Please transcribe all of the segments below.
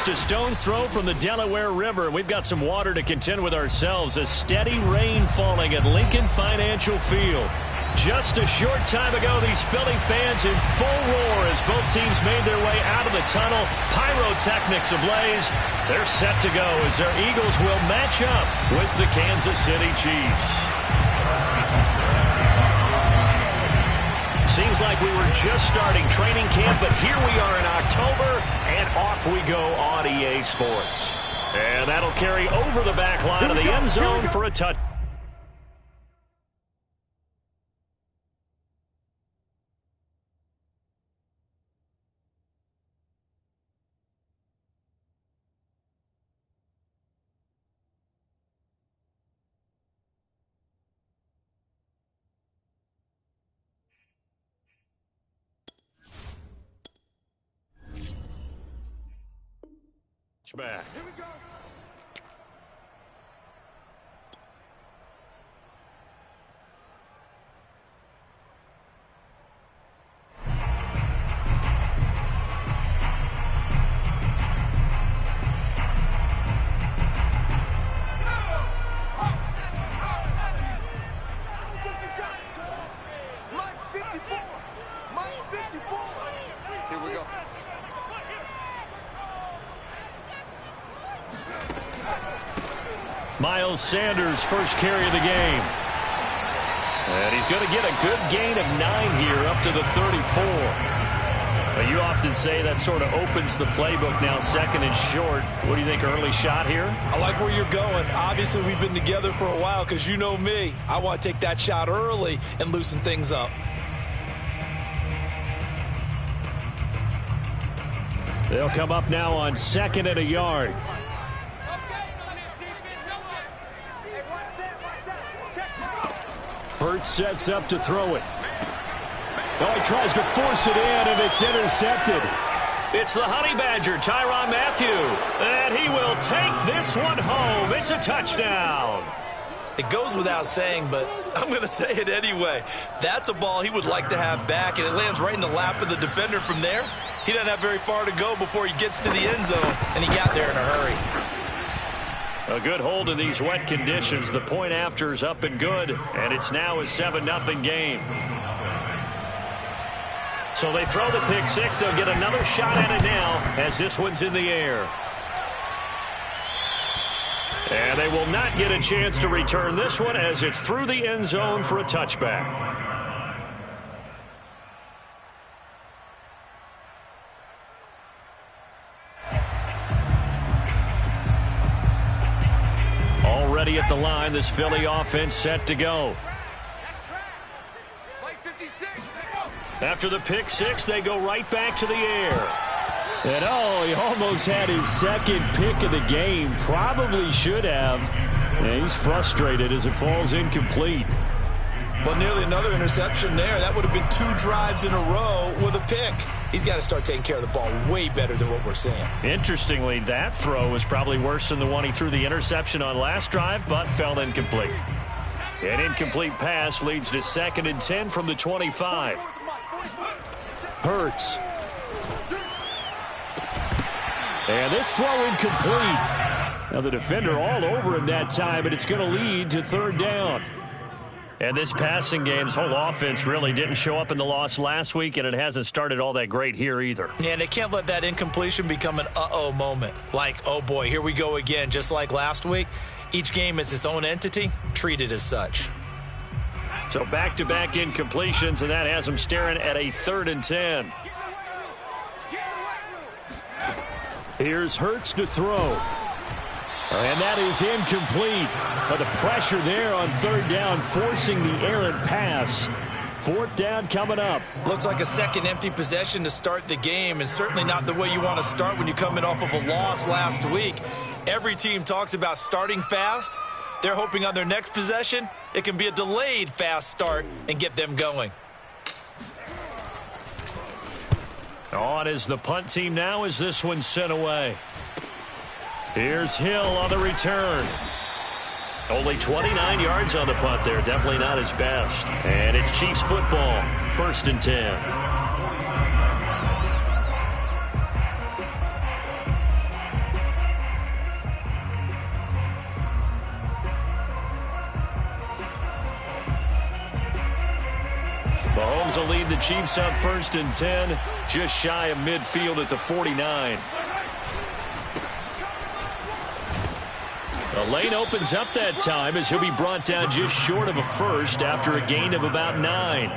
just a stone's throw from the Delaware River. We've got some water to contend with ourselves. A steady rain falling at Lincoln Financial Field. Just a short time ago, these Philly fans in full roar as both teams made their way out of the tunnel. Pyrotechnics ablaze. They're set to go as their Eagles will match up with the Kansas City Chiefs. Seems like we were just starting training camp, but here we are in October, and off we go on EA Sports. And that'll carry over the back line of the end zone for a touchdown. Back. Here we go. Miles Sanders, first carry of the game. And he's going to get a good gain of 9 here up to the 34. But you often say that sort of opens the playbook now, second and short. What do you think, early shot here? I like where you're going. Obviously, we've been together for a while because you know me. I want to take that shot early and loosen things up. They'll come up now on 2nd and a yard. Hurts sets up to throw it. Oh, he tries to force it in, and it's intercepted. It's the Honey Badger, Tyrann Mathieu, and he will take this one home. It's a touchdown. It goes without saying, but I'm going to say it anyway. That's a ball he would like to have back, and it lands right in the lap of the defender from there. He doesn't have very far to go before he gets to the end zone, and he got there in a hurry. A good hold in these wet conditions. The point after is up and good, and it's now a 7-0 game. So they throw the pick six. They'll get another shot at it now as this one's in the air. And they will not get a chance to return this one as it's through the end zone for a touchback. Already at the line, this Philly offense set to go. After the pick six, they go right back to the air. And oh, he almost had his second pick of the game. Probably should have. And he's frustrated as it falls incomplete. Well, nearly another interception there. That would have been 2 drives in a row with a pick. He's got to start taking care of the ball way better than what we're seeing. Interestingly, that throw was probably worse than the one he threw the interception on last drive, but fell incomplete. An incomplete pass leads to 2nd and 10 from the 25. Hurts. And this throw incomplete. Now the defender all over him that time, and it's going to lead to 3rd down. And this passing game's whole offense really didn't show up in the loss last week, and it hasn't started all that great here either. Yeah, and they can't let that incompletion become an uh-oh moment. Like, oh boy, here we go again, just like last week. Each game is its own entity, treated as such. So back-to-back incompletions, and that has them staring at a 3rd and 10. Here's Hurts to throw. And that is incomplete. But the pressure there on 3rd down, forcing the errant pass. 4th down coming up. Looks like a second empty possession to start the game, and certainly not the way you want to start when you're coming off of a loss last week. Every team talks about starting fast. They're hoping on their next possession, it can be a delayed fast start and get them going. On is the punt team now as this one's sent away. Here's Hill on the return. Only 29 yards on the punt there. Definitely not his best. And it's Chiefs football. 1st and 10. Mahomes will lead the Chiefs up 1st and 10, just shy of midfield at the 49. The lane opens up that time as he'll be brought down just short of a first after a gain of about 9.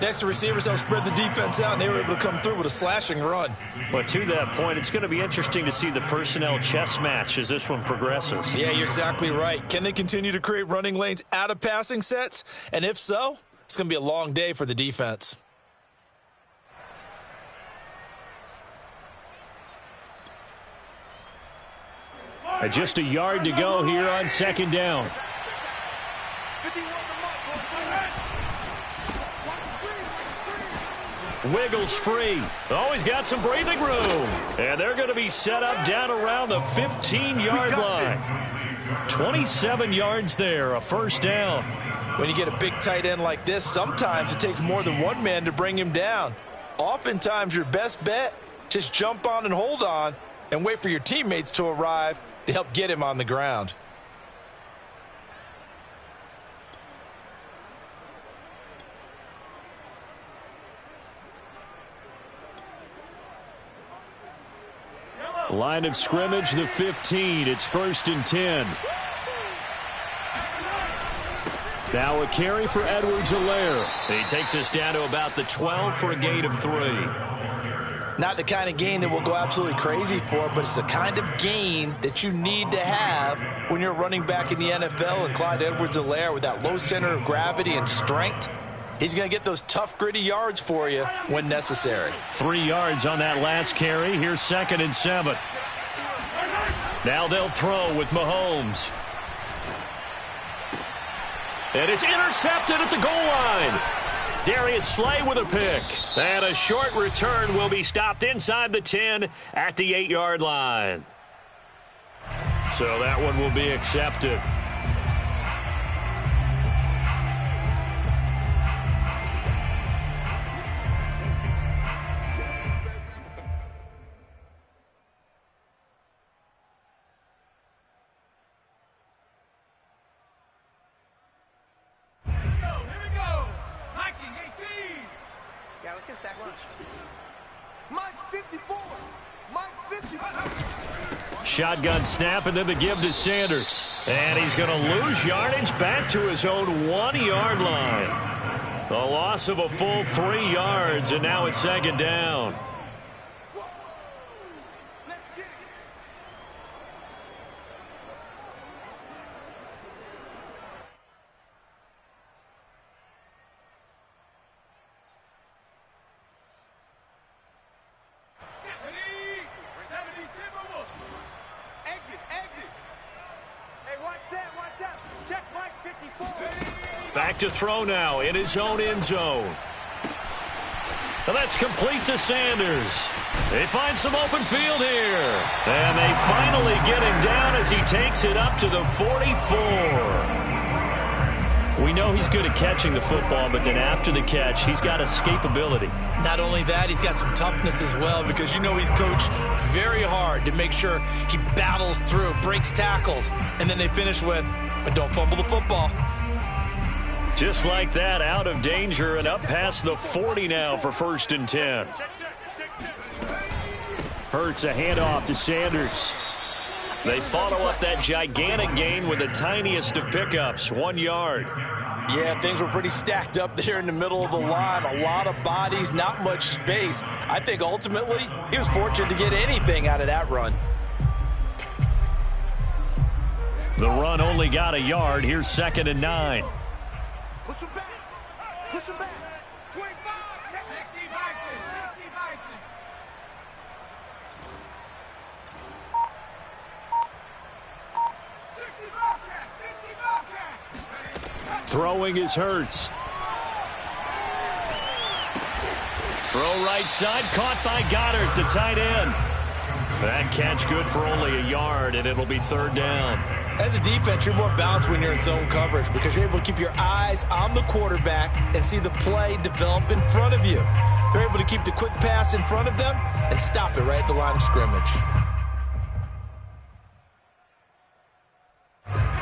The extra receivers helped spread the defense out, and they were able to come through with a slashing run. But to that point, it's going to be interesting to see the personnel chess match as this one progresses. Yeah, you're exactly right. Can they continue to create running lanes out of passing sets? And if so, it's going to be a long day for the defense. Just a yard to go here on 2nd down. Wiggles free. Oh, he's got some breathing room. And they're going to be set up down around the 15-yard line. 27 yards there, a 1st down. When you get a big tight end like this, sometimes it takes more than one man to bring him down. Oftentimes, your best bet, just jump on and hold on and wait for your teammates to arrive to help get him on the ground. Line of scrimmage, the 15. It's 1st and 10. Now a carry for Edwards-Helaire. He takes us down to about the 12 for a gain of 3. Not the kind of gain that we'll go absolutely crazy for, but it's the kind of gain that you need to have when you're running back in the NFL. And Clyde Edwards-Helaire, with that low center of gravity and strength, he's going to get those tough, gritty yards for you when necessary. 3 yards on that last carry. Here's 2nd and 7. Now they'll throw with Mahomes. And it's intercepted at the goal line. Darius Slay with a pick. And a short return will be stopped inside the 10 at the 8-yard line. So that one will be accepted. Sack lunch. Mike 54. Mike 54. Shotgun snap and then the give to Sanders. And he's going to lose yardage back to his own 1-yard line. The loss of a full 3 yards, and now it's 2nd down. Back to throw now in his own end zone. And that's complete to Sanders. They find some open field here. And they finally get him down as he takes it up to the 44. We know he's good at catching the football, but then after the catch, he's got escapability. Not only that, he's got some toughness as well, because you know he's coached very hard to make sure he battles through, breaks tackles, and then they finish with, but don't fumble the football. Just like that, out of danger and up past the 40 now for 1st and 10. Hurts a handoff to Sanders. They follow up that gigantic gain with the tiniest of pickups, 1 yard. Yeah, things were pretty stacked up there in the middle of the line. A lot of bodies, not much space. I think ultimately he was fortunate to get anything out of that run. The run only got a yard. Here's 2nd and 9. Push him back. Push him back. 25. 60 Bison. 60 Bison. Throwing is Hurts. Throw right side, caught by Goddard, the tight end. That catch good for only a yard, and it'll be 3rd down. As a defense, you're more balanced when you're in zone coverage because you're able to keep your eyes on the quarterback and see the play develop in front of you. They're able to keep the quick pass in front of them and stop it right at the line of scrimmage.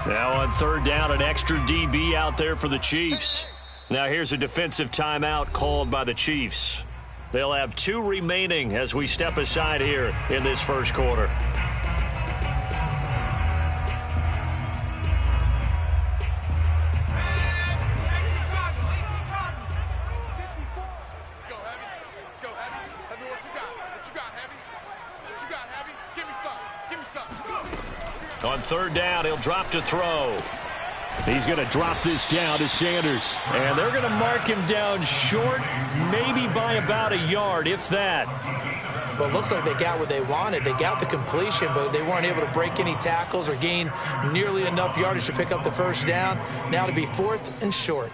Now on 3rd down, an extra DB out there for the Chiefs. Now here's a defensive timeout called by the Chiefs. They'll have 2 remaining as we step aside here in this first quarter. On third down, he'll drop to throw. He's going to drop this down to Sanders. And they're going to mark him down short, maybe by about a yard, if that. Well, it looks like they got what they wanted. They got the completion, but they weren't able to break any tackles or gain nearly enough yardage to pick up the first down. Now to be 4th and short.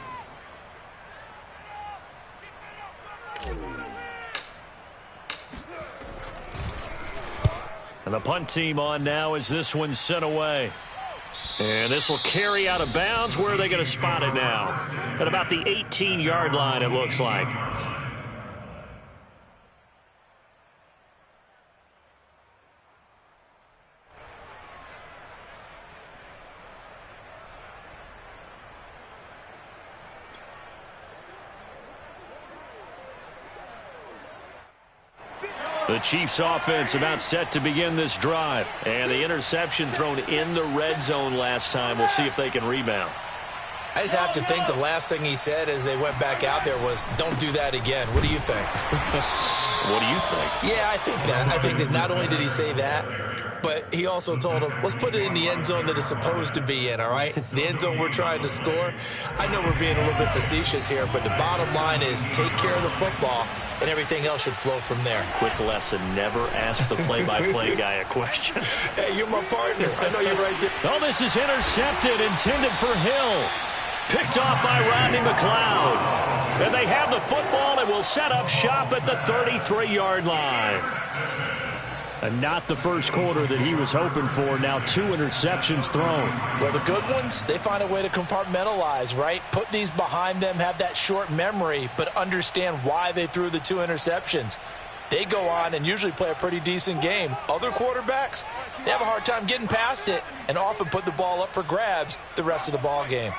And the punt team on now as this one's sent away. And this will carry out of bounds. Where are they going to spot it now? At about the 18-yard line, it looks like. The Chiefs offense about set to begin this drive. And the interception thrown in the red zone last time. We'll see if they can rebound. I just have to think the last thing he said as they went back out there was, don't do that again. What do you think? What do you think? Yeah, I think that. I think that not only did he say that, but he also told him, let's put it in the end zone that it's supposed to be in, all right? The end zone we're trying to score. I know we're being a little bit facetious here, but the bottom line is take care of the football, and everything else should flow from there. Quick lesson, never ask the play-by-play guy a question. Hey, you're my partner. I know you're right there. Oh, this is intercepted, intended for Hill. Picked off by Rodney McLeod. And they have the football and will set up shop at the 33-yard line. And not the first quarter that he was hoping for. Now 2 interceptions thrown. Well, the good ones, they find a way to compartmentalize, right? Put these behind them, have that short memory, but understand why they threw the 2 interceptions. They go on and usually play a pretty decent game. Other quarterbacks, they have a hard time getting past it and often put the ball up for grabs the rest of the ball game.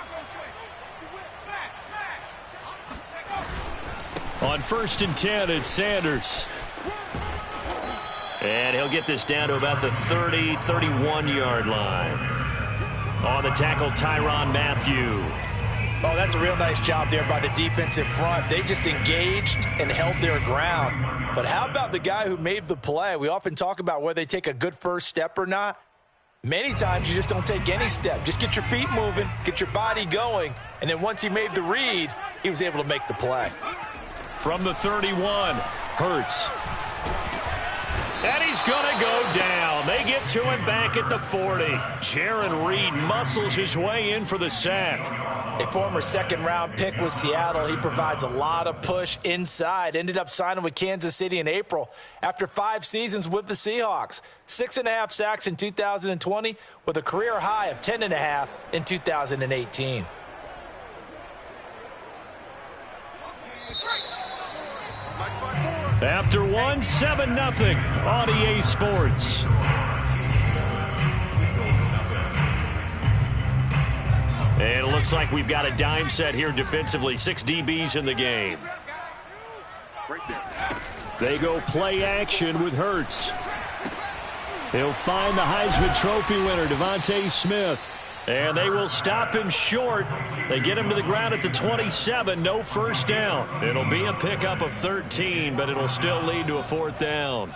On 1st and 10, it's Sanders. And he'll get this down to about the 31-yard line. On the tackle, Tyrann Mathieu. Oh, that's a real nice job there by the defensive front. They just engaged and held their ground. But how about the guy who made the play? We often talk about whether they take a good first step or not. Many times you just don't take any step. Just get your feet moving, get your body going, and then once he made the read, he was able to make the play. From the 31, Hurts. And he's going to go down. They get to him back at the 40. Jarran Reed muscles his way in for the sack. A former second-round pick with Seattle. He provides a lot of push inside. Ended up signing with Kansas City in April after 5 seasons with the Seahawks. 6.5 sacks in 2020 with a career high of 10.5 in 2018. After 1, 7-0 on EA Sports. And it looks like we've got a dime set here defensively. 6 DBs in the game. They go play action with Hurts. He'll find the Heisman Trophy winner, Devontae Smith. And they will stop him short. They get him to the ground at the 27. No first down. It'll be a pickup of 13, but it'll still lead to a 4th down.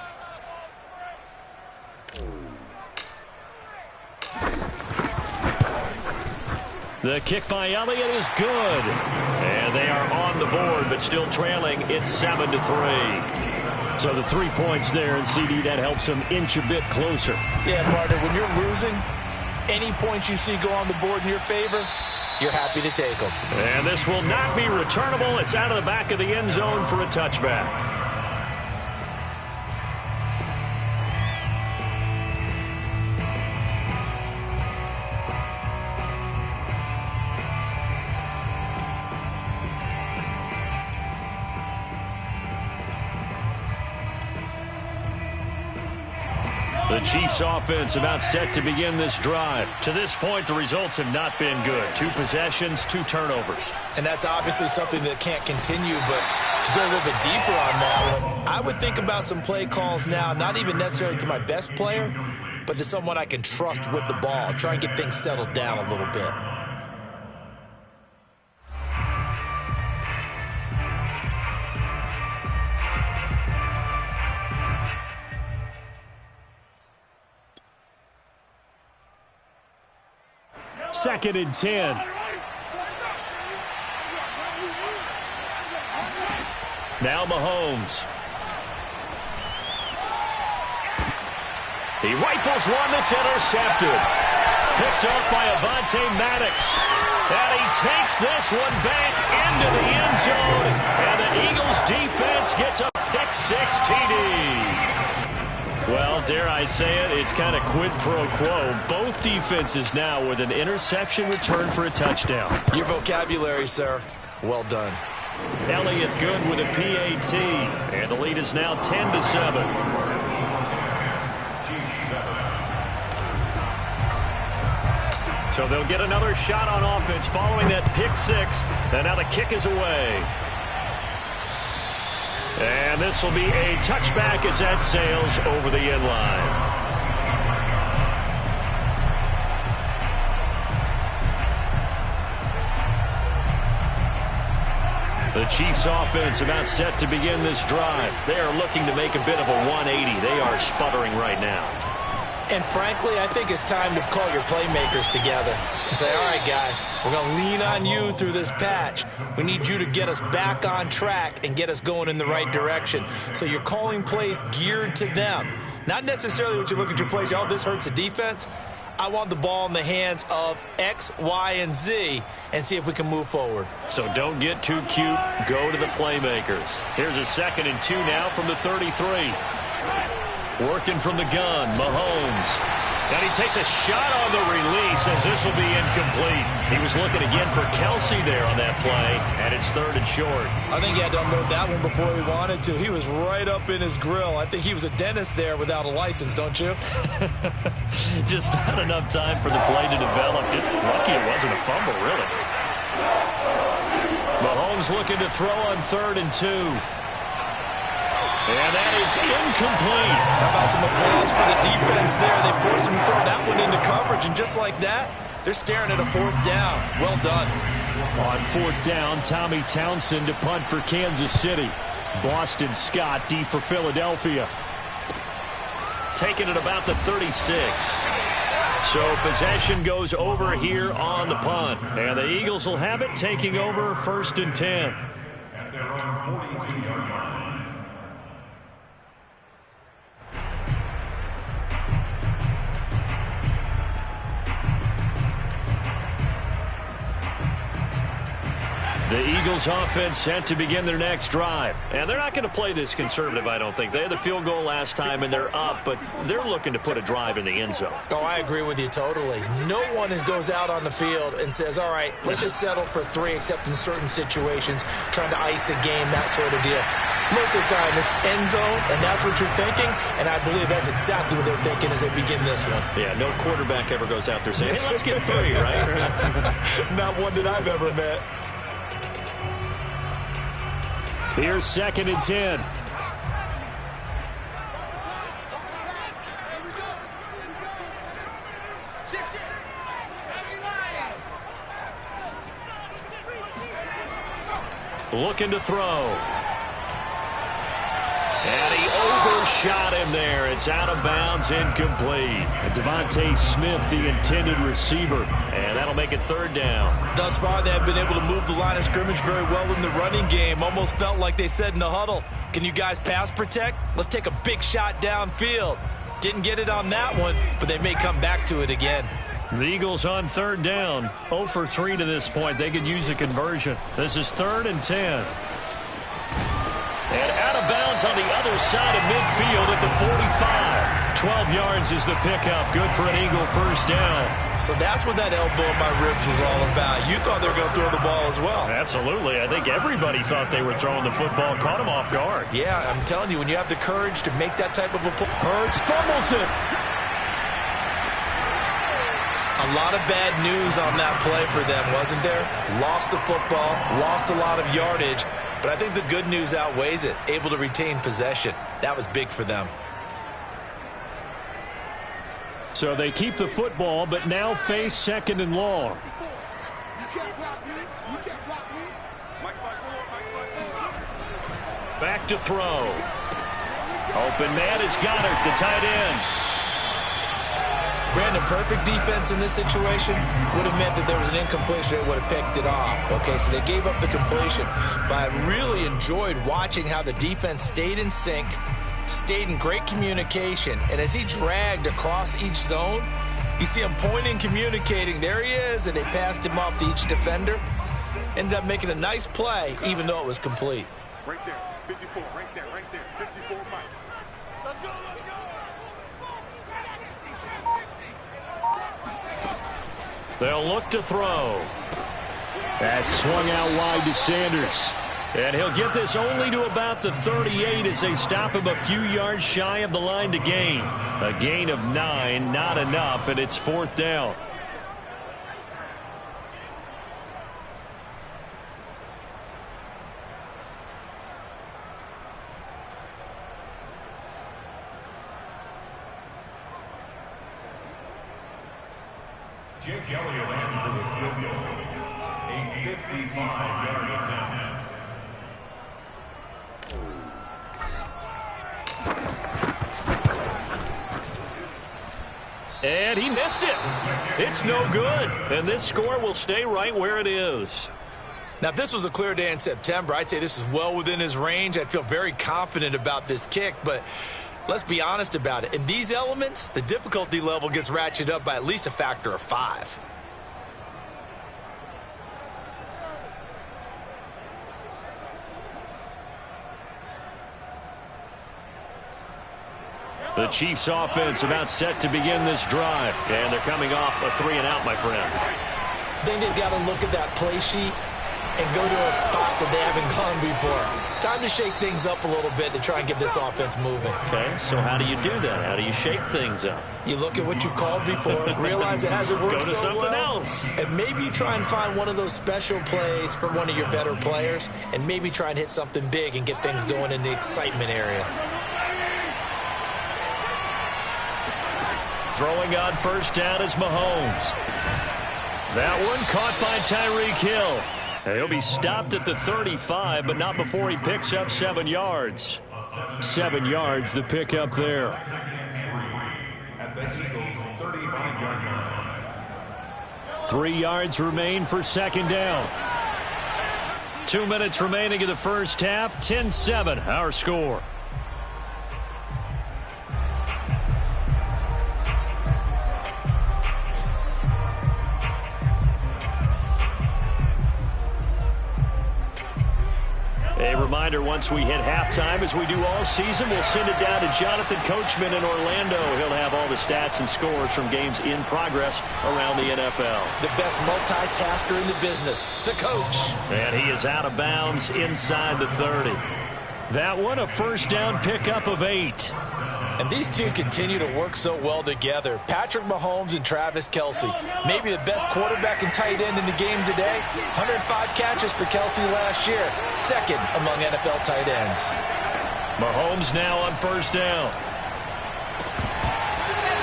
The kick by Elliott is good. And they are on the board, but still trailing. It's 7-3. So the 3 points there, and CD, that helps them inch a bit closer. Yeah, partner, when you're losing, any points you see go on the board in your favor, you're happy to take them. And this will not be returnable. It's out of the back of the end zone for a touchback. The Chiefs offense about set to begin this drive. To this point, the results have not been good. 2 possessions, 2 turnovers. And that's obviously something that can't continue, but to go a little bit deeper on that one, I would think about some play calls now, not even necessarily to my best player, but to someone I can trust with the ball. Try and get things settled down a little bit. Second and 10. Now Mahomes. He rifles one that's intercepted. Picked off by Avonte Maddox. And he takes this one back into the end zone. And the Eagles defense gets a pick-6 TD. Well, dare I say it, it's kind of quid pro quo. Both defenses now with an interception return for a touchdown. Your vocabulary, sir. Well done. Elliott good with a PAT. And the lead is now 10-7. So they'll get another shot on offense following that pick-6. And now the kick is away. And this will be a touchback as that sails over the end line. The Chiefs offense about set to begin this drive. They are looking to make a bit of a 180. They are sputtering right now. And frankly, I think it's time to call your playmakers together and say, all right, guys, we're going to lean on you through this patch. We need you to get us back on track and get us going in the right direction. So you're calling plays geared to them. Not necessarily what you look at your plays, oh, this hurts the defense. I want the ball in the hands of X, Y, and Z and see if we can move forward. So don't get too cute. Go to the playmakers. Here's a 2nd and 2 now from the 33. Working from the gun, Mahomes. And he takes a shot on the release as this will be incomplete. He was looking again for Kelsey there on that play, and it's 3rd and short. I think he had to unload that one before he wanted to. He was right up in his grill. I think he was a dentist there without a license, don't you? Just not enough time for the play to develop. Just lucky it wasn't a fumble, really. Mahomes looking to throw on 3rd and 2. And that is incomplete. How about some applause for the defense there? They forced him to throw that one into coverage, and just like that, they're staring at a 4th down. Well done. On 4th down, Tommy Townsend to punt for Kansas City. Boston Scott deep for Philadelphia. Taking it about the 36. So possession goes over here on the punt. And the Eagles will have it, taking over 1st and 10. At their own 42-yard line. The Eagles offense set to begin their next drive. And they're not going to play this conservative, I don't think. They had the field goal last time, and they're up, but they're looking to put a drive in the end zone. Oh, I agree with you totally. No one goes out on the field and says, all right, let's just settle for 3, except in certain situations, trying to ice a game, that sort of deal. Most of the time, it's end zone, and that's what you're thinking, and I believe that's exactly what they're thinking as they begin this one. Yeah, no quarterback ever goes out there saying, hey, let's get 3, right? Not one that I've ever met. Here's 2nd and 10. Looking to throw. And he overshot him there. It's out of bounds, incomplete. And Devontae Smith, the intended receiver. And that'll make it 3rd down. Thus far, they have been able to move the line of scrimmage very well in the running game. Almost felt like they said in the huddle, can you guys pass protect? Let's take a big shot downfield. Didn't get it on that one, but they may come back to it again. The Eagles on 3rd down. 0 for 3 to this point. They could use a conversion. This is 3rd and 10. And out of bounds on the other side of midfield at the 45. 12 yards is the pickup. Good for an Eagle 1st down. So that's what that elbow in my ribs was all about. You thought they were going to throw the ball as well. Absolutely. I think everybody thought they were throwing the football. Caught him off guard. Yeah, I'm telling you, when you have the courage to make that type of a play. Hurts fumbles it. A lot of bad news on that play for them, wasn't there? Lost the football, lost a lot of yardage, but I think the good news outweighs it. Able to retain possession. That was big for them. So they keep the football, but now face 2nd and long. Back to throw. Open man is Goddard, the tight end. Brandon, perfect defense in this situation would have meant that there was an incompletion that would have picked it off. Okay, so they gave up the completion. But I really enjoyed watching how the defense stayed in sync, stayed in great communication, and as he dragged across each zone, you see him pointing, communicating. There he is, and they passed him off to each defender. Ended up making a nice play, even though it was complete. Right there, 54, right there, 54, Mike. Let's go, let's go! They'll look to throw. That's swung out wide to Sanders. And he'll get this only to about the 38 as they stop him a few yards shy of the line to gain. A gain of 9, not enough, and it's 4th down. Jake Elliott on for the field goal. A 55-yard attempt. And he missed it. It's no good. And this score will stay right where it is. Now, if this was a clear day in September, I'd say this is well within his range. I'd feel very confident about this kick, but let's be honest about it. In these elements, the difficulty level gets ratcheted up by at least a factor of 5. The Chiefs offense about set to begin this drive. And they're coming off a 3-and-out, my friend. I think they've got to look at that play sheet and go to a spot that they haven't gone before. Time to shake things up a little bit to try and get this offense moving. Okay, so how do you do that? How do you shake things up? You look at what you've called before, realize it hasn't worked Go to so something well, else. and maybe try and find one of those special plays from one of your better players, and maybe try and hit something big and get things going in the excitement area. Throwing on first down is Mahomes. That one caught by Tyreek Hill. He'll be stopped at the 35, but not before he picks up 7 yards. 7 yards, the pickup there. At the Eagles' 35-yard line. 3 yards remain for second down. 2 minutes remaining in the first half. 10-7, our score. A reminder, once we hit halftime, as we do all season, we'll send it down to Jonathan Coachman in Orlando. He'll have all the stats and scores from games in progress around the NFL. The best multitasker in the business, the coach. And he is out of bounds inside the 30. That one, a first down pickup of 8. And these two continue to work so well together. Patrick Mahomes and Travis Kelce. Maybe the best quarterback and tight end in the game today. 105 catches for Kelce last year. Second among NFL tight ends. Mahomes now on first down.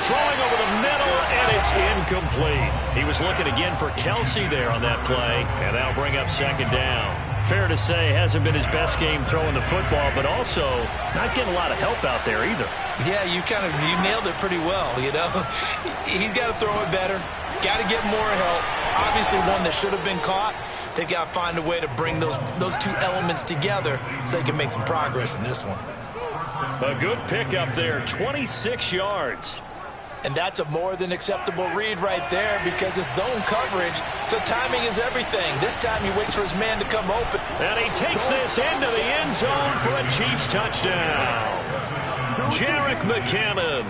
Throwing over the middle, and it's incomplete. He was looking again for Kelce there on that play, and that'll bring up second down. Fair to say, hasn't been his best game throwing the football, but also not getting a lot of help out there either. Yeah, you nailed it pretty well, you know. He's got to throw it better. Got to get more help. Obviously one that should have been caught. They've got to find a way to bring those two elements together so they can make some progress in this one. A good pickup there, 26 yards. And that's a more than acceptable read right there because it's zone coverage, so timing is everything. This time he waits for his man to come open. And he takes this into the end zone for a Chiefs touchdown. Jerick McKinnon,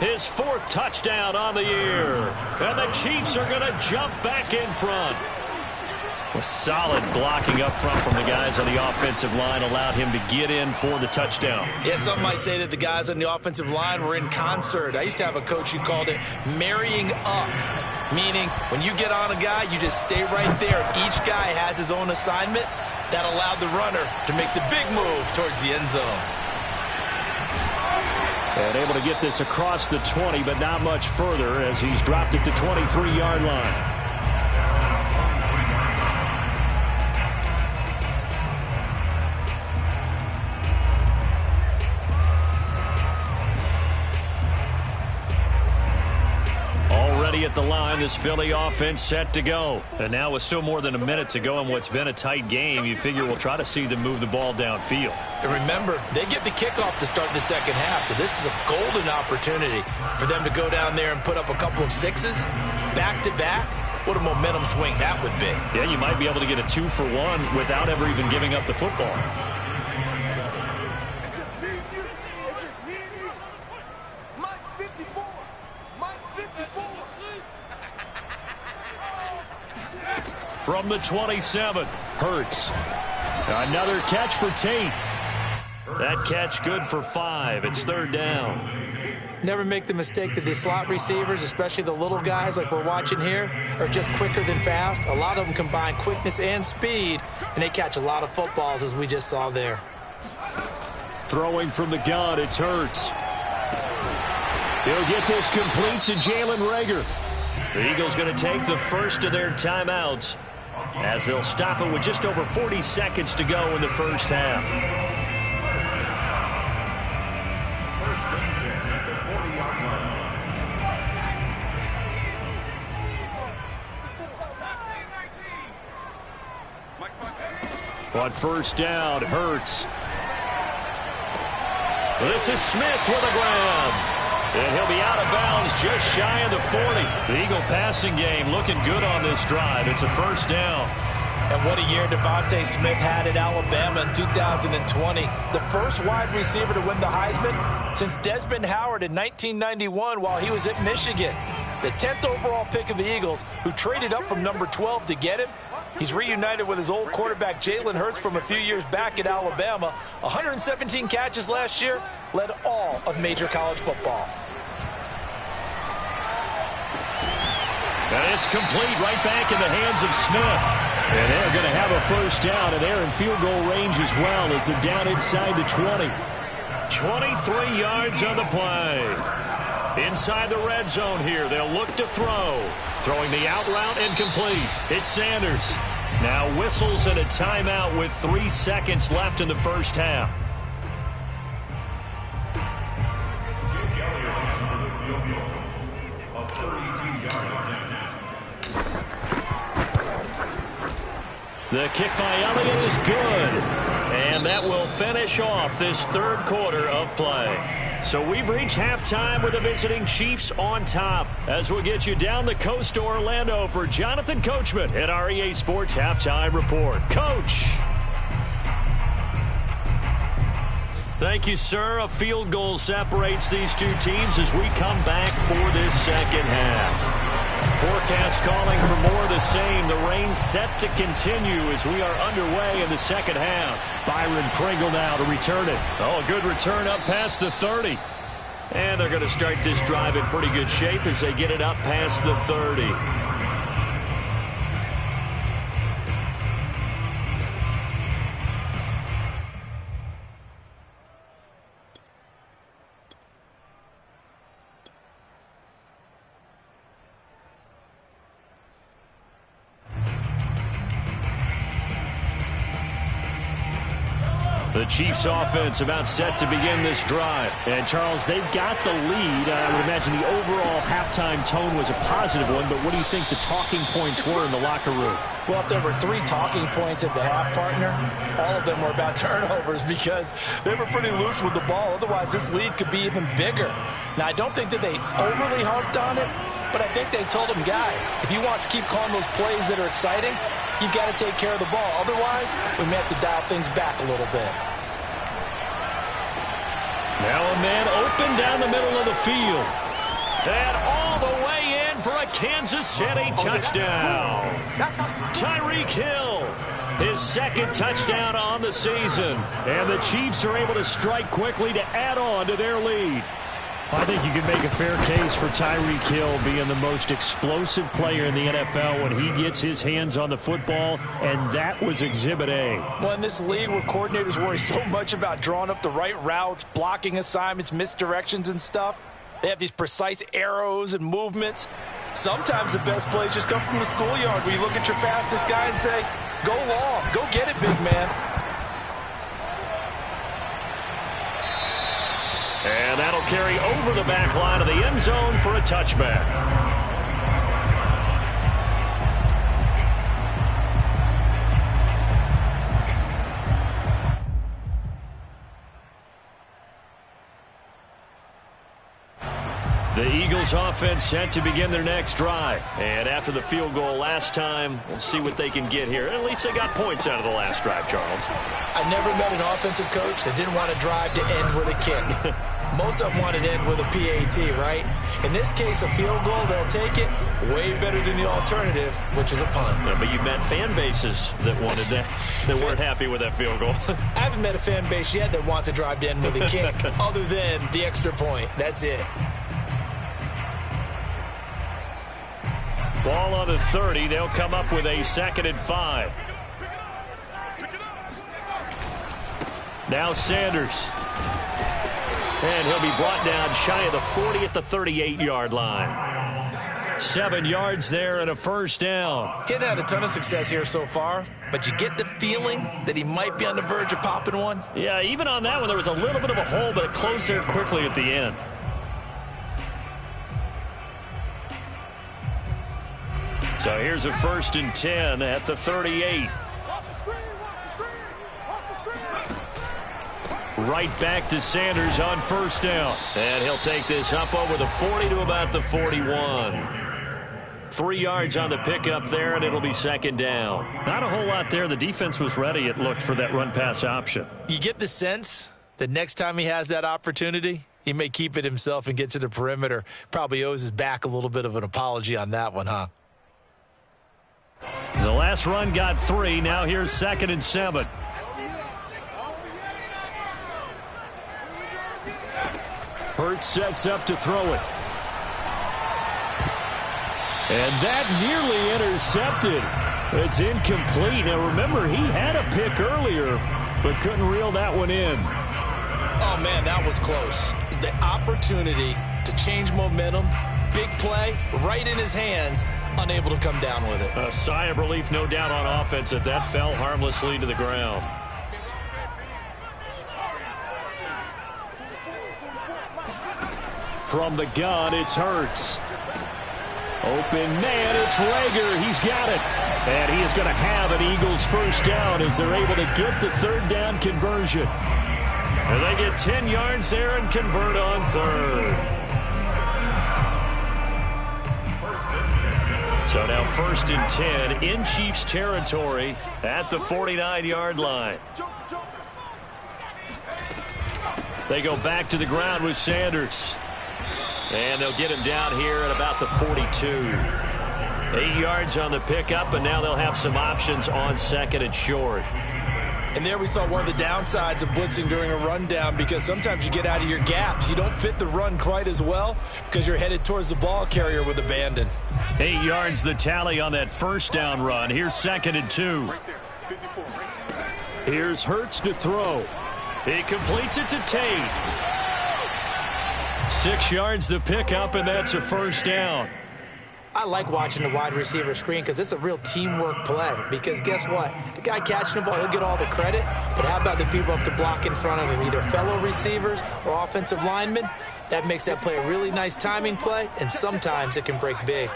his 4th touchdown on the year. And the Chiefs are going to jump back in front. A solid blocking up front from the guys on the offensive line allowed him to get in for the touchdown. Yeah, some might say that the guys on the offensive line were in concert. I used to have a coach who called it marrying up, meaning when you get on a guy, you just stay right there. Each guy has his own assignment. That allowed the runner to make the big move towards the end zone. And able to get this across the 20, but not much further as he's dropped it to 23-yard line. At the line, this Philly offense set to go. And now with still more than a minute to go in what's been a tight game, you figure we'll try to see them move the ball downfield. And remember, they get the kickoff to start the second half, so this is a golden opportunity for them to go down there and put up a couple of sixes back-to-back. What a momentum swing that would be. Yeah, you might be able to get a 2-for-1 without ever even giving up the football. It's just me and you. It's just me and you. Mike's 54. Mike's 54. From the 27, Hurts. Another catch for Tate. That catch good for 5. It's third down. Never make the mistake that the slot receivers, especially the little guys like we're watching here, are just quicker than fast. A lot of them combine quickness and speed, and they catch a lot of footballs, as we just saw there. Throwing from the gun, it's Hurts. He'll get this complete to Jalen Reagor. The Eagles going to take the first of their timeouts as they'll stop it with just over 40 seconds to go in the first half. On first down, Hurts. This is Smith with a grab. And he'll be out of bounds just shy of the 40. The Eagle passing game looking good on this drive. It's a first down. And what a year Devontae Smith had at Alabama in 2020. The first wide receiver to win the Heisman since Desmond Howard in 1991 while he was at Michigan. The 10th overall pick of the Eagles, who traded up from number 12 to get him. He's reunited with his old quarterback Jalen Hurts from a few years back at Alabama. 117 catches last year, led all of major college football. And it's complete right back in the hands of Smith. And they're going to have a first down, and they're in field goal range as well as they're down inside the 20. 23 yards on the play. Inside the red zone here, they'll look to throw. Throwing the out route and complete. It's Sanders. Now whistles and a timeout with 3 seconds left in the first half. The kick by Elliott is good. And that will finish off this third quarter of play. So we've reached halftime with the visiting Chiefs on top. As we'll get you down the coast to Orlando for Jonathan Coachman at our EA Sports Halftime Report. Coach. Thank you, sir. A field goal separates these two teams as we come back for this second half. Forecast calling for more of the same. The rain set to continue as we are underway in the second half. Byron Pringle now to return it. Oh, a good return up past the 30. And they're going to start this drive in pretty good shape as they get it up past the 30. The Chiefs offense about set to begin this drive. And, Charles, they've got the lead. I would imagine the overall halftime tone was a positive one, but what do you think the talking points were in the locker room? Well, if there were 3 talking points at the half, partner, all of them were about turnovers because they were pretty loose with the ball. Otherwise, this lead could be even bigger. Now, I don't think that they overly harped on it, but I think they told them, guys, if you want to keep calling those plays that are exciting, you've got to take care of the ball. Otherwise, we may have to dial things back a little bit. Now a man open down the middle of the field. And all the way in for a Kansas City touchdown. Tyreek Hill, his second touchdown on the season. And the Chiefs are able to strike quickly to add on to their lead. I think you can make a fair case for Tyreek Hill being the most explosive player in the NFL when he gets his hands on the football, and that was Exhibit A. Well, in this league where coordinators worry so much about drawing up the right routes, blocking assignments, misdirections and stuff, they have these precise arrows and movements. Sometimes the best plays just come from the schoolyard where you look at your fastest guy and say, go long, go get it, big man. And that'll carry over the back line of the end zone for a touchback. The Eagles offense set to begin their next drive. And after the field goal last time, we'll see what they can get here. At least they got points out of the last drive, Charles. I never met an offensive coach that didn't want to drive to end with a kick. Most of them wanted to end with a PAT, right? In this case, a field goal, they'll take it. Way better than the alternative, which is a punt. Yeah, but you met fan bases that wanted that, that weren't happy with that field goal. I haven't met a fan base yet that wants to drive to end with a kick, other than the extra point. That's it. Ball on the 30. They'll come up with a 2nd and 5. Now Sanders. And he'll be brought down shy of the 40 at the 38-yard line. 7 yards there and a first down. Getting had a ton of success here so far, but you get the feeling that he might be on the verge of popping one. Yeah, even on that one, there was a little bit of a hole, but it closed there quickly at the end. So here's a 1st and 10 at the 38. Right back to Sanders on 1st down. And he'll take this up over the 40 to about the 41. 3 yards on the pickup there, and it'll be 2nd down. Not a whole lot there. The defense was ready, it looked, for that run-pass option. You get the sense that next time he has that opportunity, he may keep it himself and get to the perimeter. Probably owes his back a little bit of an apology on that one, huh? The last run got 3. Now here's 2nd and 7. Hurts sets up to throw it. And that nearly intercepted. It's incomplete. Now remember, he had a pick earlier, but couldn't reel that one in. Oh, man, that was close. The opportunity to change momentum, big play, right in his hands, unable to come down with it. A sigh of relief, no doubt, on offense that that fell harmlessly to the ground. From the gun, it's Hurts. Open man, it's Reagor. He's got it. And he is going to have an Eagles first down as they're able to get the 3rd down conversion. And they get 10 yards there and convert on 3rd. So now 1st and 10 in Chiefs territory at the 49-yard line. They go back to the ground with Sanders. And they'll get him down here at about the 42. 8 yards on the pickup, and now they'll have some options on 2nd and short. And there we saw one of the downsides of blitzing during a rundown, because sometimes you get out of your gaps. You don't fit the run quite as well because you're headed towards the ball carrier with abandon. 8 yards the tally on that 1st down run. Here's 2nd and 2. Here's Hurts to throw. He completes it to Tate. 6 yards the pickup, and that's a first down. I like watching the wide receiver screen because it's a real teamwork play. Because guess what? The guy catching the ball, he'll get all the credit. But how about the people up to block in front of him, either fellow receivers or offensive linemen? That makes that play a really nice timing play, and sometimes it can break big.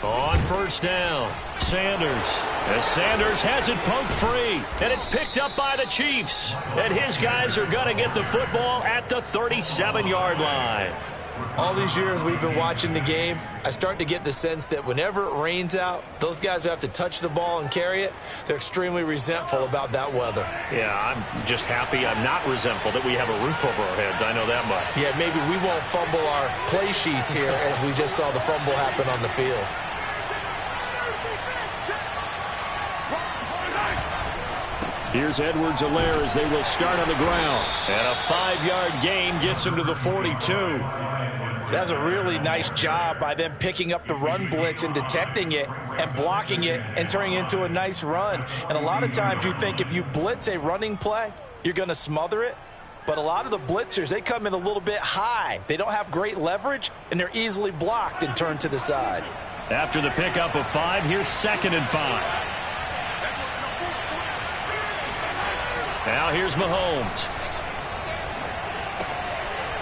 On 1st down, Sanders. As Sanders has it poked free, and it's picked up by the Chiefs. And his guys are going to get the football at the 37-yard line. All these years we've been watching the game, I start to get the sense that whenever it rains out, those guys who have to touch the ball and carry it, they're extremely resentful about that weather. Yeah, I'm just happy I'm not resentful that we have a roof over our heads. I know that much. Yeah, maybe we won't fumble our play sheets here as we just saw the fumble happen on the field. Here's Edwards-Helaire as they will start on the ground. And a 5-yard gain gets him to the 42. That's a really nice job by them picking up the run blitz and detecting it and blocking it and turning it into a nice run. And a lot of times you think if you blitz a running play, you're going to smother it. But a lot of the blitzers, they come in a little bit high. They don't have great leverage, and they're easily blocked and turned to the side. After the pickup of 5, here's 2nd and 5. Now here's Mahomes.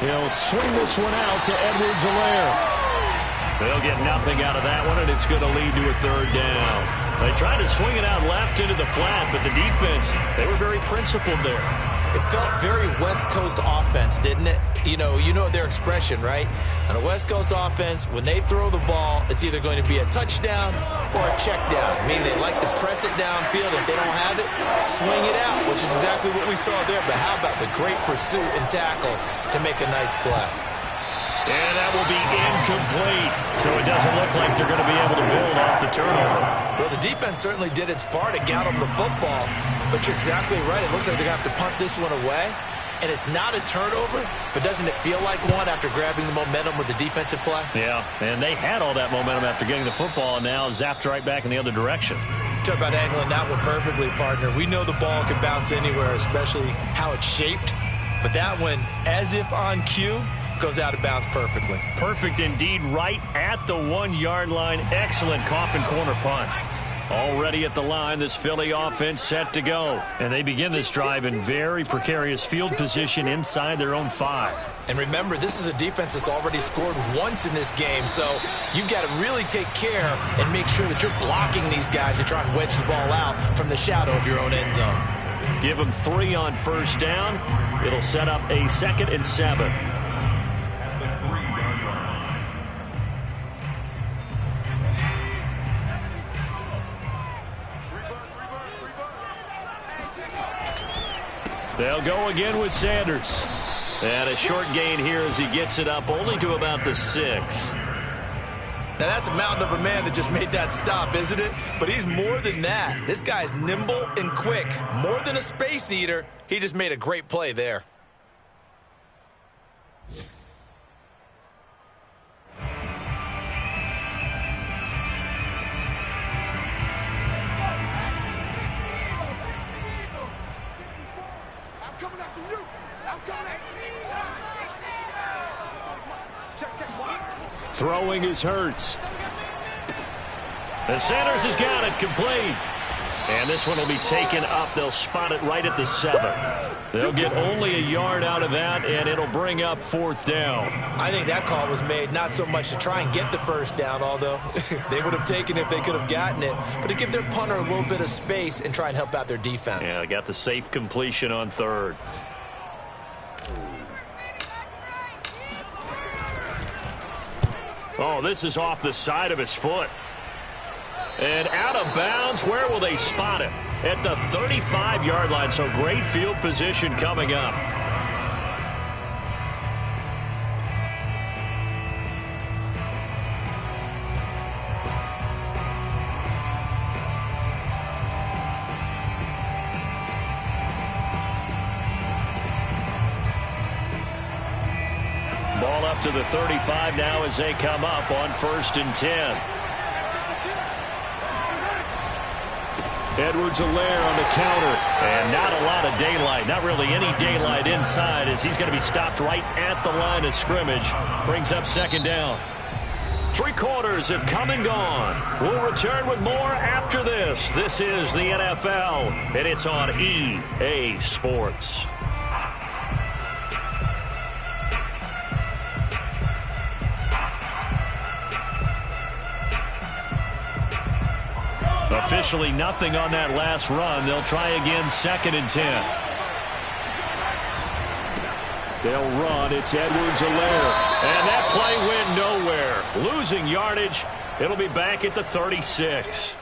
He'll swing this one out to Edwards-Helaire. They'll get nothing out of that one, and it's going to lead to a 3rd down. They tried to swing it out left into the flat, but the defense, they were very principled there. It felt very West Coast offense, didn't it? You know their expression, right? On a West Coast offense, when they throw the ball, it's either going to be a touchdown or a check down. Meaning they like to press it downfield. If they don't have it, swing it out, which is exactly what we saw there. But how about the great pursuit and tackle to make a nice play? And that will be incomplete. So it doesn't look like they're going to be able to build off the turnover. Well, the defense certainly did its part to get them the football. But you're exactly right. It looks like they're going to have to punt this one away. And it's not a turnover, but doesn't it feel like one after grabbing the momentum with the defensive play? Yeah, and they had all that momentum after getting the football and now zapped right back in the other direction. Talk about angling that one perfectly, partner. We know the ball can bounce anywhere, especially how it's shaped. But that one, as if on cue, goes out of bounds perfectly. Perfect indeed, right at the 1-yard line. Excellent coffin corner punt. Already at the line, this Philly offense set to go. And they begin this drive in very precarious field position inside their own 5. And remember, this is a defense that's already scored once in this game, so you've got to really take care and make sure that you're blocking these guys and trying to wedge the ball out from the shadow of your own end zone. Give them 3 on 1st down. It'll set up a 2nd and 7. They'll go again with Sanders. And a short gain here as he gets it up only to about the 6. Now, that's a mountain of a man that just made that stop, isn't it? But he's more than that. This guy's nimble and quick. More than a space eater, he just made a great play there. Throwing is Hurts. The Sanders has got it complete. And this one will be taken up. They'll spot it right at the 7. They'll get only a yard out of that, and it'll bring up 4th down. I think that call was made not so much to try and get the 1st down, although they would have taken it if they could have gotten it, but to give their punter a little bit of space and try and help out their defense. Yeah, they got the safe completion on 3rd. Oh, this is off the side of his foot. And out of bounds. Where will they spot him? At the 35-yard line, so great field position coming up. Ball up to the 35 now as they come up on 1st and 10. Edwards-Helaire on the counter. And not a lot of daylight. Not really any daylight inside as he's going to be stopped right at the line of scrimmage. Brings up 2nd down. 3 quarters have come and gone. We'll return with more after this. This is the NFL, and it's on EA Sports. Officially nothing on that last run. They'll try again 2nd and 10. They'll run. It's Edwards-Helaire. And that play went nowhere. Losing yardage. It'll be back at the 36.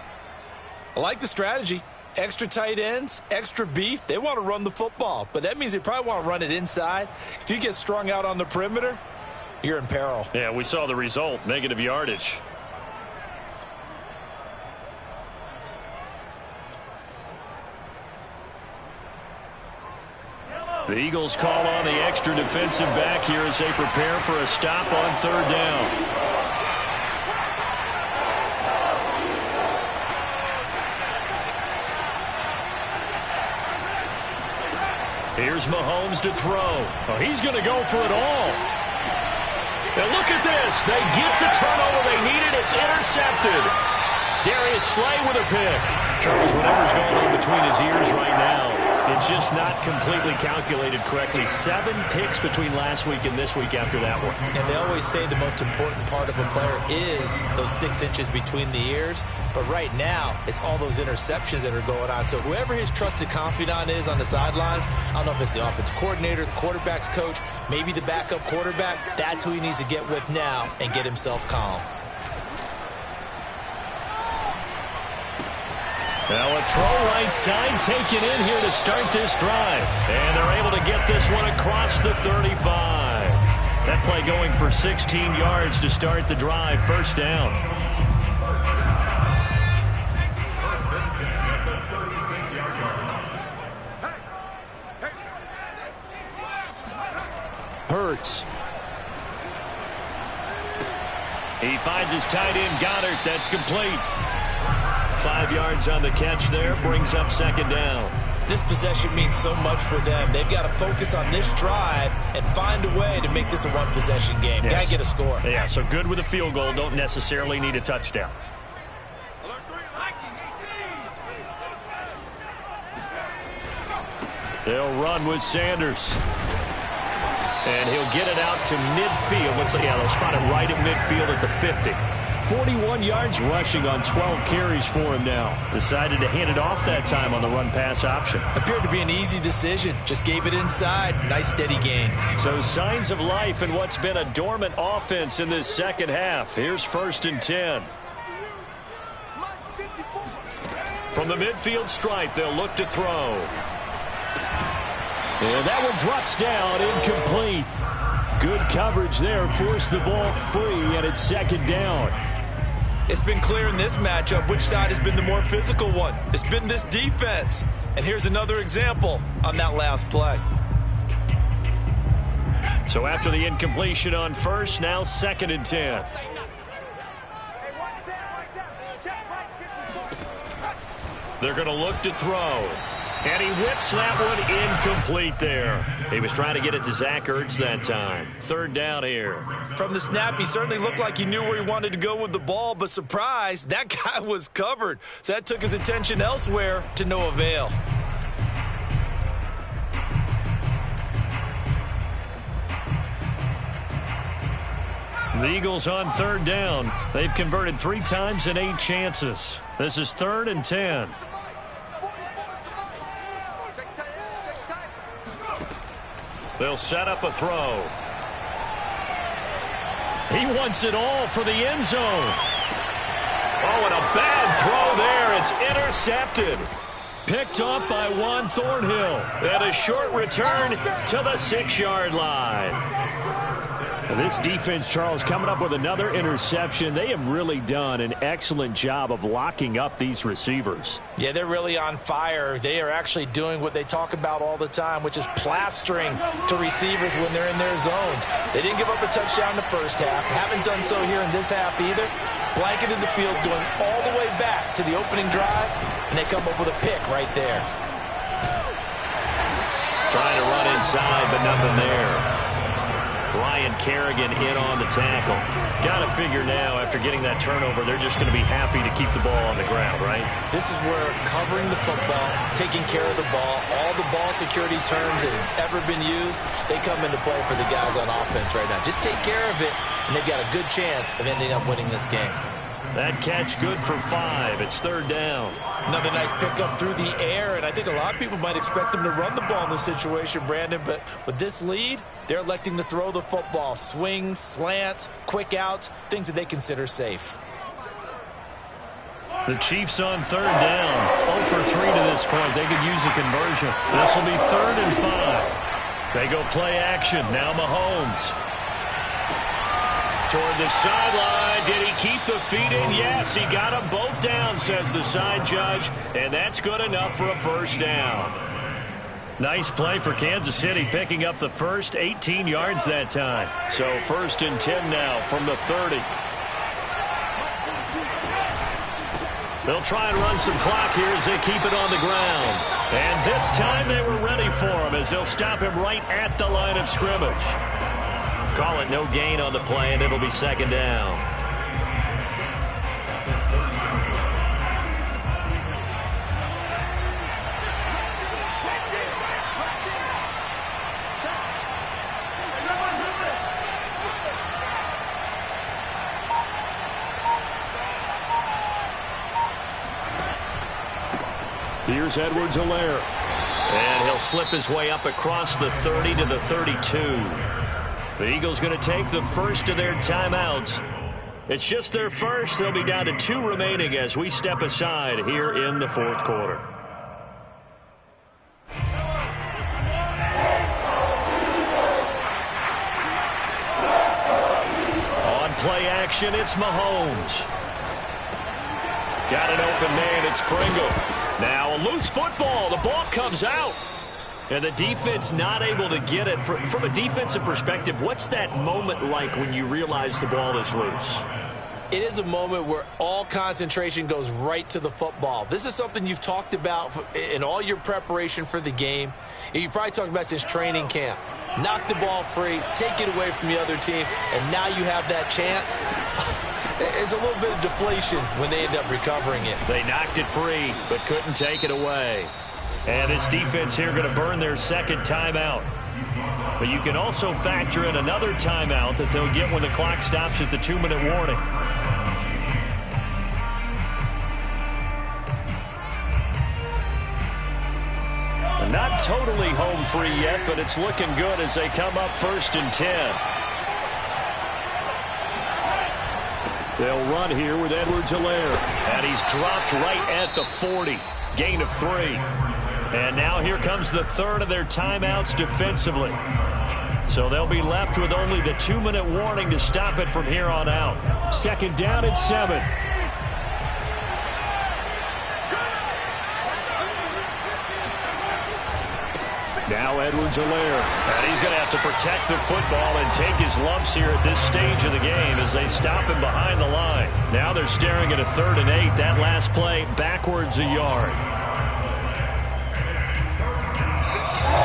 I like the strategy. Extra tight ends, extra beef. They want to run the football, but that means they probably want to run it inside. If you get strung out on the perimeter, you're in peril. Yeah, we saw the result. Negative yardage. The Eagles call on the extra defensive back here as they prepare for a stop on third down. Here's Mahomes to throw. Oh, he's going to go for it all. And look at this. They get the turnover they needed. It's intercepted. Darius Slay with a pick. Charles, whatever's going on between his ears right now, it's just not completely calculated correctly. 7 picks between last week and this week after that one. And they always say the most important part of a player is those 6 inches between the ears. But right now, it's all those interceptions that are going on. So whoever his trusted confidant is on the sidelines, I don't know if it's the offensive coordinator, the quarterback's coach, maybe the backup quarterback, that's who he needs to get with now and get himself calm. Now a throw right side taken in here to start this drive. And they're able to get this one across the 35. That play going for 16 yards to start the drive. First down. Hurts. He finds his tight end, Goddard. That's complete. 5 yards on the catch there, brings up second down. This possession means so much for them. They've got to focus on this drive and find a way to make this a one-possession game. Yes. Got to get a score. Yeah, so good with a field goal. Don't necessarily need a touchdown. They'll run with Sanders. And he'll get it out to midfield. They'll spot it right at midfield at the 50. 41 yards rushing on 12 carries for him now. Decided to hand it off that time on the run-pass option. Appeared to be an easy decision. Just gave it inside. Nice steady gain. So signs of life in what's been a dormant offense in this second half. Here's 1st and 10. From the midfield stripe, they'll look to throw. And that one drops down, incomplete. Good coverage there, forced the ball free, and it's second down. It's been clear in this matchup which side has been the more physical one. It's been this defense. And here's another example on that last play. So after the incompletion on first, now 2nd and 10. They're going to look to throw. And he whips that one incomplete there. He was trying to get it to Zach Ertz that time. 3rd down here. From the snap, he certainly looked like he knew where he wanted to go with the ball, but surprise, that guy was covered. So that took his attention elsewhere to no avail. The Eagles on 3rd down. They've converted 3 times in 8 chances. This is 3rd and 10. They'll set up a throw. He wants it all for the end zone. Oh, and a bad throw there. It's intercepted. Picked up by Juan Thornhill. And a short return to the 6-yard line. This defense, Charles, coming up with another interception. They have really done an excellent job of locking up these receivers. Yeah, they're really on fire. They are actually doing what they talk about all the time, which is plastering to receivers when they're in their zones. They didn't give up a touchdown in the first half. Haven't done so here in this half either. Blanketed the field, going all the way back to the opening drive, and they come up with a pick right there. Trying to run inside, but nothing there. Ryan Kerrigan in on the tackle. Got to figure now, after getting that turnover, they're just going to be happy to keep the ball on the ground, right? This is where covering the football, taking care of the ball, all the ball security terms that have ever been used, they come into play for the guys on offense right now. Just take care of it, and they've got a good chance of ending up winning this game. That catch good for 5. It's 3rd down. Another nice pickup through the air, and I think a lot of people might expect them to run the ball in this situation, Brandon, but with this lead, they're electing to throw the football. Swings, slants, quick outs, things that they consider safe. The Chiefs on 3rd down. 0 for 3 to this point. They could use a conversion. This will be 3rd and 5. They go play action. Now Mahomes. Toward the sideline. Did he keep the feet in? Yes, he got them both down, says the side judge. And that's good enough for a first down. Nice play for Kansas City, picking up the first 18 yards that time. So 1st and 10 now from the 30. They'll try and run some clock here as they keep it on the ground. And this time they were ready for him as they'll stop him right at the line of scrimmage. Call it no gain on the play, and it'll be 2nd down. Here's Edwards-Helaire. And he'll slip his way up across the 30 to the 32. The Eagles going to take the first of their timeouts. It's just their first. They'll be down to 2 remaining as we step aside here in the 4th quarter. On play action, it's Mahomes. Got an open man, it's Pringle. Now a loose football. The ball comes out. And the defense not able to get it. From a defensive perspective, what's that moment like when you realize the ball is loose? It is a moment where all concentration goes right to the football. This is something you've talked about in all your preparation for the game. You've probably talked about since training camp. Knock the ball free, take it away from the other team, and now you have that chance. There's a little bit of deflation when they end up recovering it. They knocked it free, but couldn't take it away. And this defense here going to burn their 2nd timeout. But you can also factor in another timeout that they'll get when the clock stops at the 2-minute warning. Not totally home free yet, but it's looking good as they come up 1st and 10. They'll run here with Edwards-Helaire. And he's dropped right at the 40. Gain of 3. And now here comes the 3rd of their timeouts defensively. So they'll be left with only the 2-minute warning to stop it from here on out. 2nd down and 7. Now Edwards-Helaire. And he's going to have to protect the football and take his lumps here at this stage of the game as they stop him behind the line. Now they're staring at a 3rd and 8. That last play backwards a yard.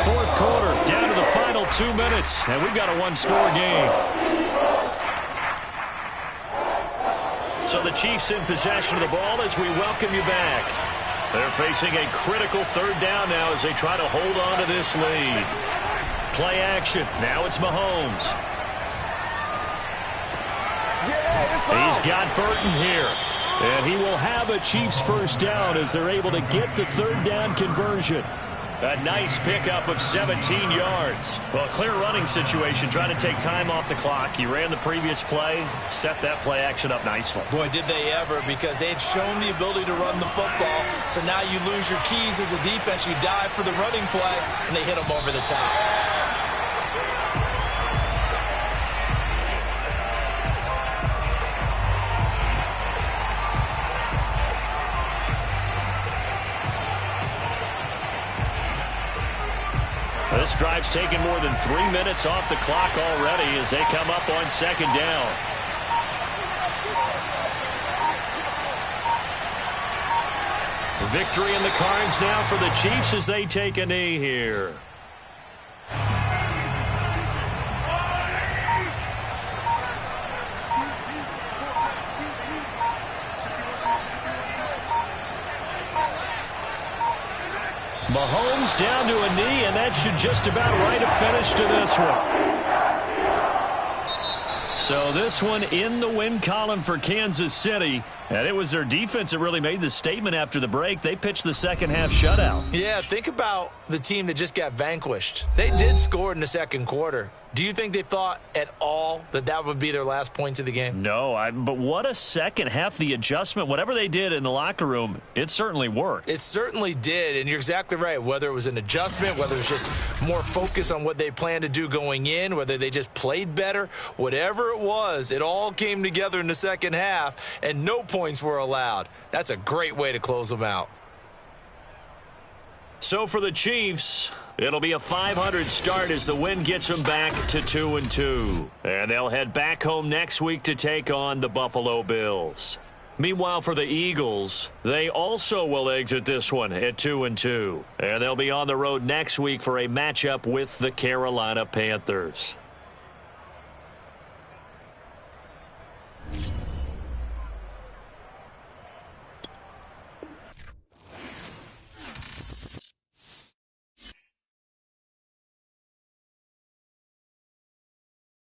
4th quarter, down to the final 2 minutes, and we've got a 1-score game. So the Chiefs in possession of the ball as we welcome you back. They're facing a critical 3rd down now as they try to hold on to this lead. Play action. Now it's Mahomes. He's got Burton here. And he will have a Chiefs 1st down as they're able to get the 3rd down conversion. A nice pickup of 17 yards. Well, a clear running situation, trying to take time off the clock. He ran the previous play, set that play action up nicely. Boy, did they ever, because they had shown the ability to run the football. So now you lose your keys as a defense. You dive for the running play, and they hit them over the top. This drive's taken more than 3 minutes off the clock already as they come up on 2nd down. Victory in the cards now for the Chiefs as they take a knee here. Mahomes down to a knee, and that should just about write a finish to this one. So this one in the win column for Kansas City. And it was their defense that really made the statement after the break. They pitched the second half shutout. Yeah, think about the team that just got vanquished. They did score in the second quarter. Do you think they thought at all that that would be their last points of the game? No, but what a second half. The adjustment, whatever they did in the locker room, it certainly worked. It certainly did, and you're exactly right. Whether it was an adjustment, whether it was just more focus on what they planned to do going in, whether they just played better, whatever it was, it all came together in the second half, and no points were allowed. That's a great way to close them out. So for the Chiefs, it'll be a .500 start as the win gets them back to 2-2. And they'll head back home next week to take on the Buffalo Bills. Meanwhile, for the Eagles, they also will exit this one at 2-2. And they'll be on the road next week for a matchup with the Carolina Panthers.